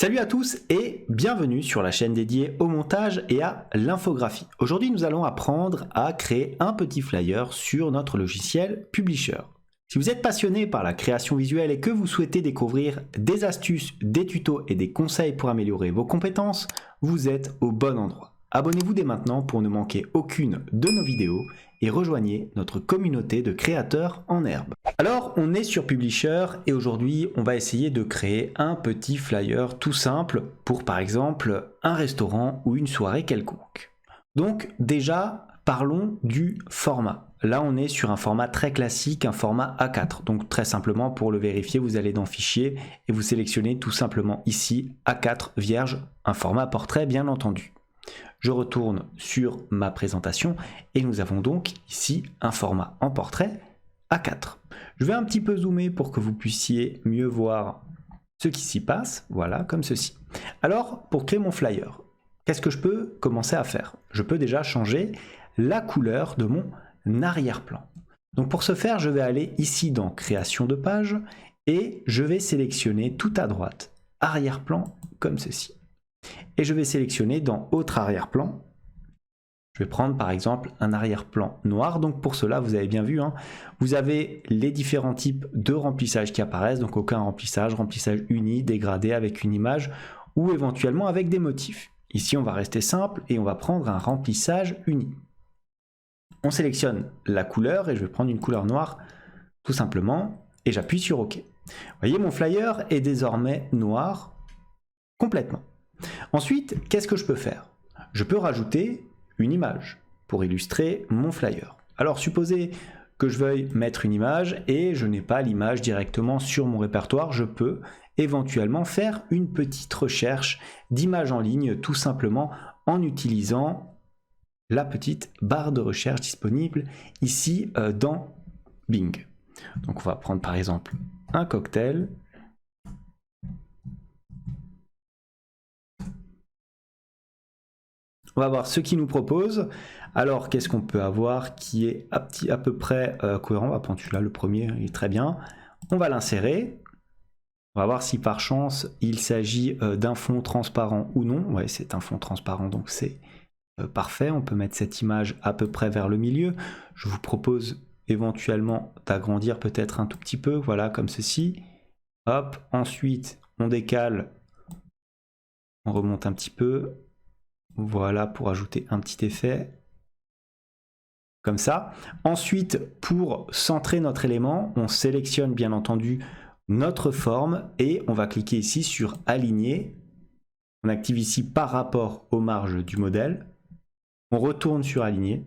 Salut à tous et bienvenue sur la chaîne dédiée au montage et à l'infographie. Aujourd'hui, nous allons apprendre à créer un petit flyer sur notre logiciel Publisher. Si vous êtes passionné par la création visuelle et que vous souhaitez découvrir des astuces, des tutos et des conseils pour améliorer vos compétences, vous êtes au bon endroit. Abonnez-vous dès maintenant pour ne manquer aucune de nos vidéos et rejoignez notre communauté de créateurs en herbe. Alors, on est sur Publisher et aujourd'hui, on va essayer de créer un petit flyer tout simple pour par exemple un restaurant ou une soirée quelconque. Donc déjà, parlons du format. Là, on est sur un format très classique, un format A4. Donc très simplement, pour le vérifier, vous allez dans Fichier et vous sélectionnez tout simplement ici A4 vierge, un format portrait bien entendu. Je retourne sur ma présentation et nous avons donc ici un format en portrait A4. Je vais un petit peu zoomer pour que vous puissiez mieux voir ce qui s'y passe, voilà, comme ceci. Alors, pour créer mon flyer, qu'est-ce que je peux commencer à faire? Je peux déjà changer la couleur de mon arrière-plan. Donc pour ce faire, je vais aller ici dans Création de page et je vais sélectionner tout à droite, arrière-plan, comme ceci. Et je vais sélectionner dans Autre arrière-plan. Je vais prendre par exemple un arrière-plan noir. Donc pour cela, vous avez bien vu, hein, vous avez les différents types de remplissage qui apparaissent. Donc aucun remplissage, remplissage uni, dégradé avec une image ou éventuellement avec des motifs. Ici, on va rester simple et on va prendre un remplissage uni. On sélectionne la couleur et je vais prendre une couleur noire tout simplement et j'appuie sur OK. Vous voyez, mon flyer est désormais noir complètement. Ensuite, qu'est-ce que je peux faire? Je peux rajouter une image pour illustrer mon flyer. Alors, supposez que je veuille mettre une image et je n'ai pas l'image directement sur mon répertoire, je peux éventuellement faire une petite recherche d'images en ligne tout simplement en utilisant la petite barre de recherche disponible ici dans Bing. Donc, on va prendre par exemple un cocktail. On va voir ce qu'il nous propose. Alors, qu'est-ce qu'on peut avoir qui est à peu près cohérent? On va prendre celui-là, le premier, il est très bien. On va l'insérer. On va voir si par chance, il s'agit d'un fond transparent ou non. Ouais, c'est un fond transparent, donc c'est parfait. On peut mettre cette image à peu près vers le milieu. Je vous propose éventuellement d'agrandir peut-être un tout petit peu. Voilà, comme ceci. Hop, ensuite, on décale. On remonte un petit peu. Voilà, pour ajouter un petit effet, comme ça. Ensuite, pour centrer notre élément, on sélectionne bien entendu notre forme et on va cliquer ici sur Aligner. On active ici par rapport aux marges du modèle. On retourne sur Aligner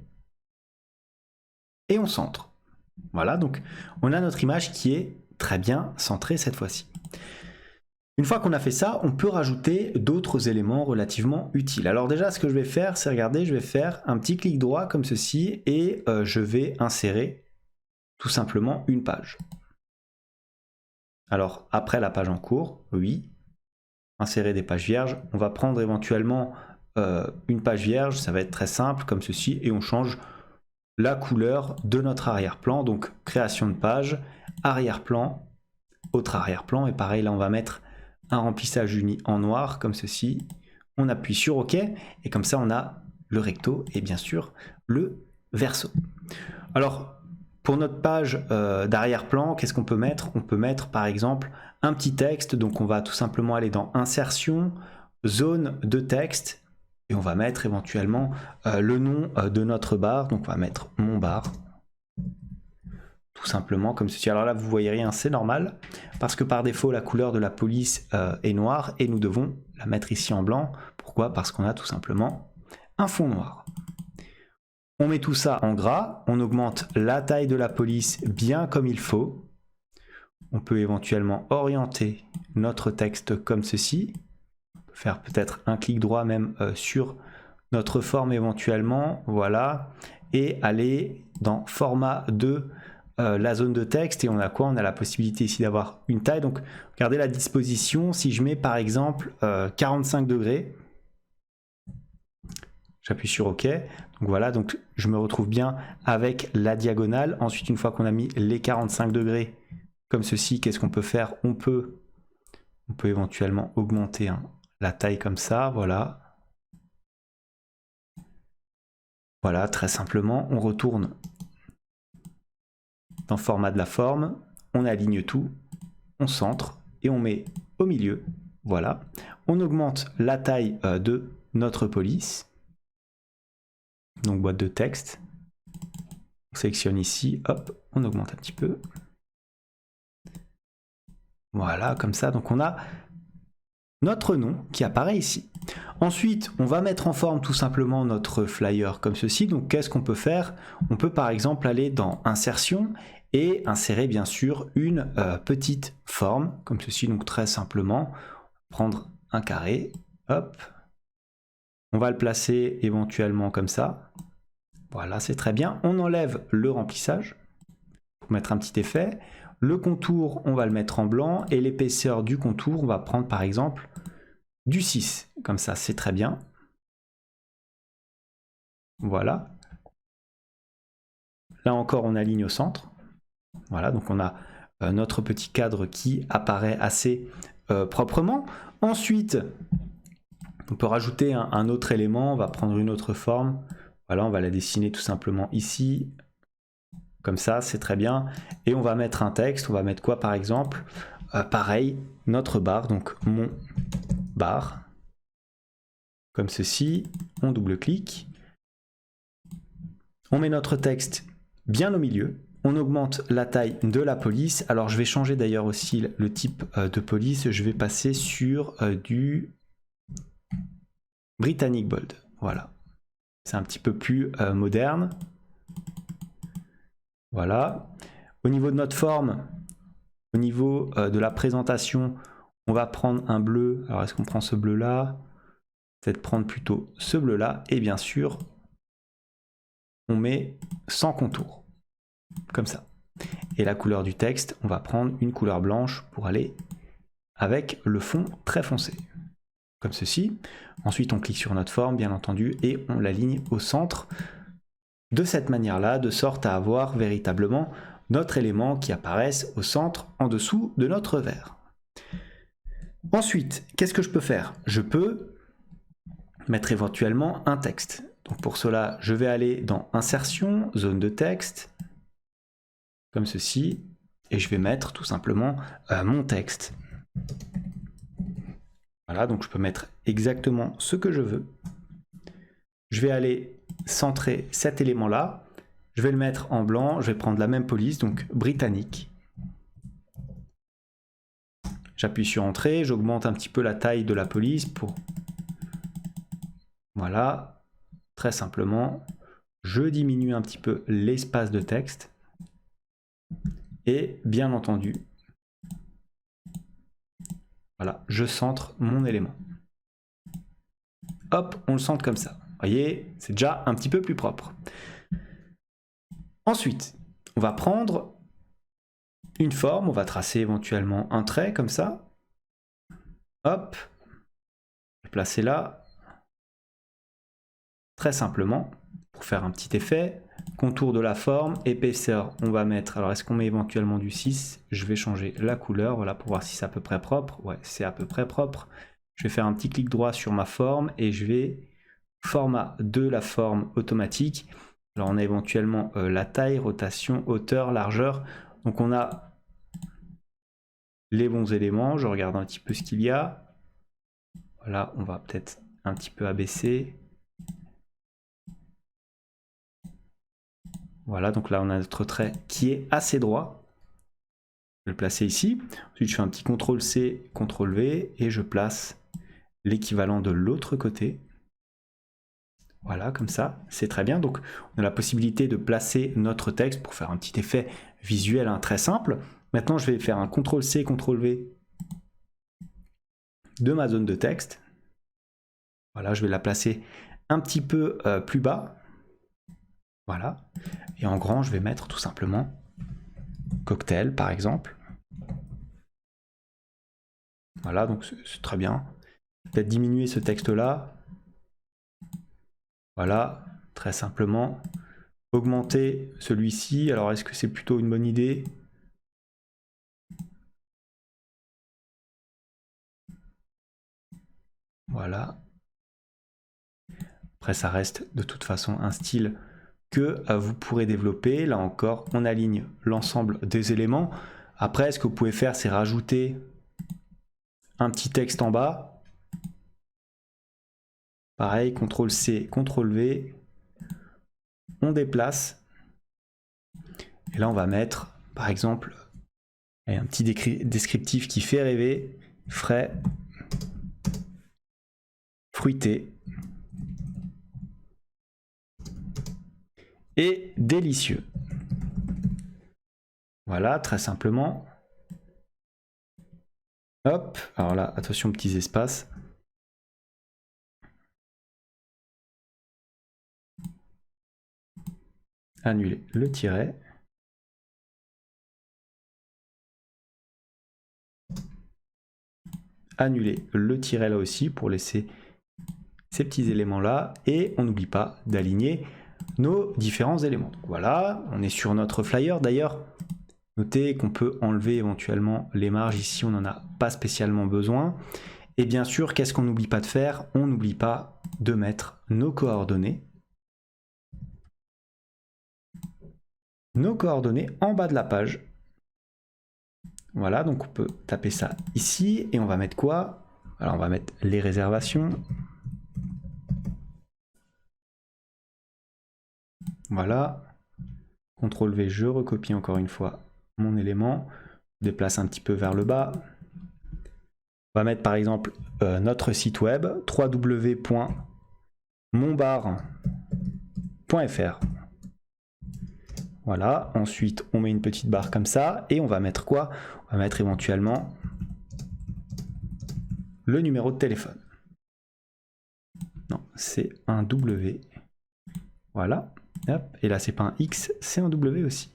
et on centre. Voilà, donc on a notre image qui est très bien centrée cette fois-ci. Une fois qu'on a fait ça, on peut rajouter d'autres éléments relativement utiles. Alors déjà, ce que je vais faire, c'est regarder, je vais faire un petit clic droit comme ceci et je vais insérer tout simplement une page. Alors après la page en cours, oui, insérer des pages vierges. On va prendre éventuellement une page vierge, ça va être très simple comme ceci et on change la couleur de notre arrière-plan. Donc création de page, arrière-plan, autre arrière-plan et pareil là on va mettre un remplissage uni en noir comme ceci, on appuie sur OK et comme ça on a le recto et bien sûr le verso. Alors pour notre page d'arrière-plan, qu'est-ce qu'on peut mettre? On peut mettre par exemple un petit texte, donc on va tout simplement aller dans Insertion, Zone de texte et on va mettre éventuellement le nom de notre bar, donc on va mettre mon bar. Tout simplement comme ceci. Alors là, vous voyez rien, c'est normal, parce que par défaut, la couleur de la police est noire, et nous devons la mettre ici en blanc. Pourquoi? Parce qu'on a tout simplement un fond noir. On met tout ça en gras, on augmente la taille de la police bien comme il faut. On peut éventuellement orienter notre texte comme ceci. On peut faire peut-être un clic droit même sur notre forme éventuellement, voilà, et aller dans format de la zone de texte et on a quoi? On a la possibilité ici d'avoir une taille. Donc regardez la disposition, si je mets par exemple 45 degrés, j'appuie sur OK, donc voilà, donc je me retrouve bien avec la diagonale. Ensuite, une fois qu'on a mis les 45 degrés comme ceci, qu'est-ce qu'on peut faire? On peut On peut éventuellement augmenter la taille comme ça, voilà. Voilà, très simplement, on retourne dans le format de la forme, on aligne tout, on centre et on met au milieu, voilà. On augmente la taille de notre police, donc boîte de texte. On sélectionne ici, hop, on augmente un petit peu. Voilà, comme ça, donc on a notre nom qui apparaît ici. Ensuite, on va mettre en forme tout simplement notre flyer comme ceci. Donc, qu'est-ce qu'on peut faire? On peut par exemple aller dans Insertion et insérer bien sûr une petite forme comme ceci. Donc, très simplement, prendre un carré, hop. On va le placer éventuellement comme ça. Voilà, c'est très bien. On enlève le remplissage pour mettre un petit effet. Le contour, on va le mettre en blanc et l'épaisseur du contour, on va prendre par exemple du 6, comme ça, c'est très bien. Voilà. Là encore, on aligne au centre. Voilà, donc on a notre petit cadre qui apparaît assez proprement. Ensuite, on peut rajouter un autre élément, on va prendre une autre forme. Voilà, on va la dessiner tout simplement ici. Comme ça, c'est très bien. Et on va mettre un texte, on va mettre quoi par exemple? Pareil, notre barre, donc mon barre. Comme ceci, on double-clique. On met notre texte bien au milieu. On augmente la taille de la police. Alors je vais changer d'ailleurs aussi le type de police. Je vais passer sur du Britannic Bold. Voilà. C'est un petit peu plus moderne. Voilà. Au niveau de notre forme, au niveau de la présentation, on va prendre un bleu. Alors est-ce qu'on prend ce bleu-là? Peut-être prendre plutôt ce bleu-là. Et bien sûr, on met sans contour. Comme ça. Et la couleur du texte, on va prendre une couleur blanche pour aller avec le fond très foncé. Comme ceci. Ensuite, on clique sur notre forme, bien entendu, et on l'aligne au centre de cette manière-là, de sorte à avoir véritablement notre élément qui apparaisse au centre, en dessous de notre verre. Ensuite, qu'est-ce que je peux faire? Je peux mettre éventuellement un texte. Donc pour cela, je vais aller dans Insertion, Zone de texte, comme ceci, et je vais mettre tout simplement mon texte. Voilà, donc je peux mettre exactement ce que je veux. Je vais aller centrer cet élément-là. Je vais le mettre en blanc. Je vais prendre la même police, donc britannique. J'appuie sur Entrée. J'augmente un petit peu la taille de la police pour... Voilà, très simplement. Je diminue un petit peu l'espace de texte. Et bien entendu, voilà, je centre mon élément. Hop, on le centre comme ça. Vous voyez, c'est déjà un petit peu plus propre. Ensuite, on va prendre une forme, on va tracer éventuellement un trait comme ça. Hop, le placer là. Très simplement, pour faire un petit effet. Contour de la forme, épaisseur, on va mettre... Alors, est-ce qu'on met éventuellement du 6? Je vais changer la couleur, voilà, pour voir si c'est à peu près propre. Ouais, c'est à peu près propre. Je vais faire un petit clic droit sur ma forme et je vais... Format de la forme automatique. Alors, on a éventuellement la taille, rotation, hauteur, largeur. Donc, on a les bons éléments. Je regarde un petit peu ce qu'il y a. Voilà, on va peut-être un petit peu abaisser. Voilà, donc là, on a notre trait qui est assez droit. Je vais le placer ici. Ensuite, je fais un petit CTRL-C, CTRL-V et je place l'équivalent de l'autre côté. Voilà, comme ça, c'est très bien. Donc, on a la possibilité de placer notre texte pour faire un petit effet visuel très simple. Maintenant, je vais faire un CTRL-C, CTRL-V de ma zone de texte. Voilà, je vais la placer un petit peu plus bas. Voilà. Et en grand, je vais mettre tout simplement cocktail, par exemple. Voilà, donc c'est très bien. Peut-être diminuer ce texte-là. Voilà, très simplement. Augmenter celui-ci. Alors, est-ce que c'est plutôt une bonne idée? Voilà. Après, ça reste de toute façon un style que vous pourrez développer. Là encore, on aligne l'ensemble des éléments. Après, ce que vous pouvez faire, c'est rajouter un petit texte en bas. Pareil, CTRL-C, CTRL-V. On déplace. Et là, on va mettre, par exemple, un petit descriptif qui fait rêver. Frais, fruité et délicieux. Voilà, très simplement. Hop, alors là, attention aux petits espaces. Annuler le tiret. Annuler le tiret là aussi pour laisser ces petits éléments là. Et on n'oublie pas d'aligner nos différents éléments. Donc voilà, on est sur notre flyer. D'ailleurs, notez qu'on peut enlever éventuellement les marges. Ici, on n'en a pas spécialement besoin. Et bien sûr, qu'est-ce qu'on n'oublie pas de faire? On n'oublie pas de mettre nos coordonnées. Nos coordonnées en bas de la page. Voilà, donc on peut taper ça ici. Et on va mettre quoi? Alors, on va mettre les réservations. Voilà. CTRL-V, je recopie encore une fois mon élément. Je déplace un petit peu vers le bas. On va mettre par exemple notre site web, www.monbar.fr. Voilà, ensuite on met une petite barre comme ça et on va mettre quoi? On va mettre éventuellement le numéro de téléphone. Non, c'est un W. Voilà, hop. Et là c'est pas un X, c'est un W aussi.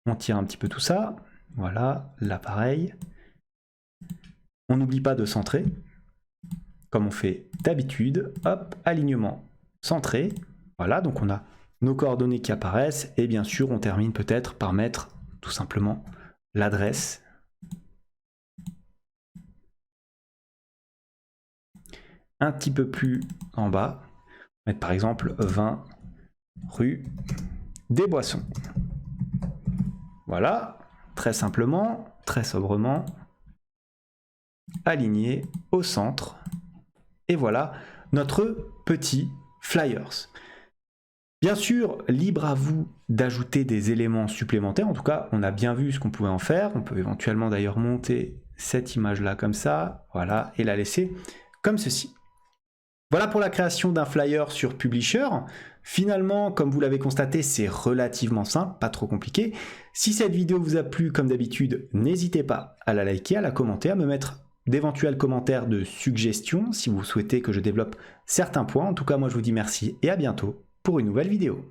On tire un petit peu tout ça. Voilà, là pareil. On n'oublie pas de centrer, comme on fait d'habitude. Hop, alignement centré. Voilà, donc on a nos coordonnées qui apparaissent. Et bien sûr, on termine peut-être par mettre tout simplement l'adresse. Un petit peu plus en bas. Mettre par exemple 20 rue des Boissons. Voilà, très simplement, très sobrement. Aligné au centre. Et voilà notre petit flyers. Bien sûr, libre à vous d'ajouter des éléments supplémentaires. En tout cas, on a bien vu ce qu'on pouvait en faire. On peut éventuellement d'ailleurs monter cette image-là comme ça. Voilà, et la laisser comme ceci. Voilà pour la création d'un flyer sur Publisher. Finalement, comme vous l'avez constaté, c'est relativement simple, pas trop compliqué. Si cette vidéo vous a plu, comme d'habitude, n'hésitez pas à la liker, à la commenter, à me mettre d'éventuels commentaires de suggestions si vous souhaitez que je développe certains points. En tout cas, moi je vous dis merci et à bientôt pour une nouvelle vidéo.